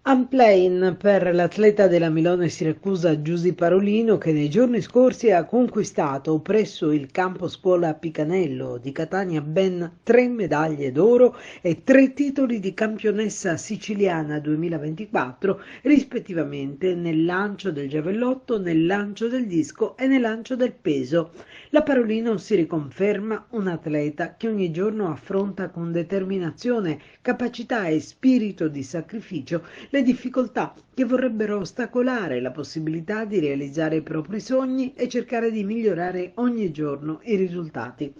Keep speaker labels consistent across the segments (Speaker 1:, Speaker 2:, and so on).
Speaker 1: Unplane per l'atleta della Milone Siracusa Giusy Parolino che nei giorni scorsi ha conquistato presso il campo scuola Picanello di Catania ben 3 medaglie d'oro e 3 titoli di campionessa siciliana 2024 rispettivamente nel lancio del giavellotto, nel lancio del disco e nel lancio del peso. La Parolino si riconferma un atleta che ogni giorno affronta con determinazione, capacità e spirito di sacrificio le difficoltà che vorrebbero ostacolare la possibilità di realizzare i propri sogni e cercare di migliorare ogni giorno i risultati.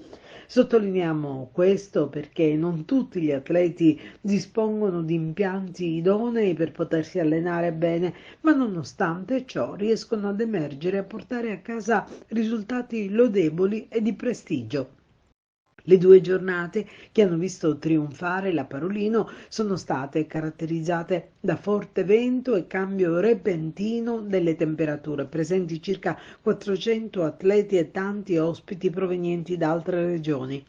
Speaker 1: Sottolineiamo questo perché non tutti gli atleti dispongono di impianti idonei per potersi allenare bene, ma nonostante ciò riescono ad emergere e a portare a casa risultati lodevoli e di prestigio. Le 2 giornate che hanno visto trionfare la Parolino sono state caratterizzate da forte vento e cambio repentino delle temperature, presenti circa 400 atleti e tanti ospiti provenienti da altre regioni.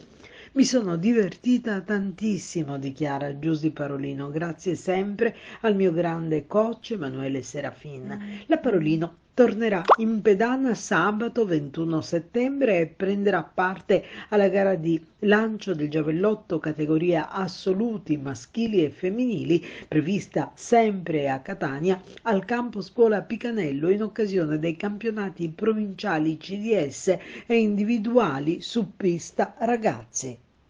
Speaker 1: Mi sono divertita tantissimo, dichiara Giusy Parolino, grazie sempre al mio grande coach Emanuele Serafin. La Parolino tornerà in pedana sabato 21 settembre e prenderà parte alla gara di lancio del giavellotto categoria assoluti maschili e femminili, prevista sempre a Catania al campo scuola Picanello in occasione dei campionati provinciali CDS e individuali su pista ragazzi.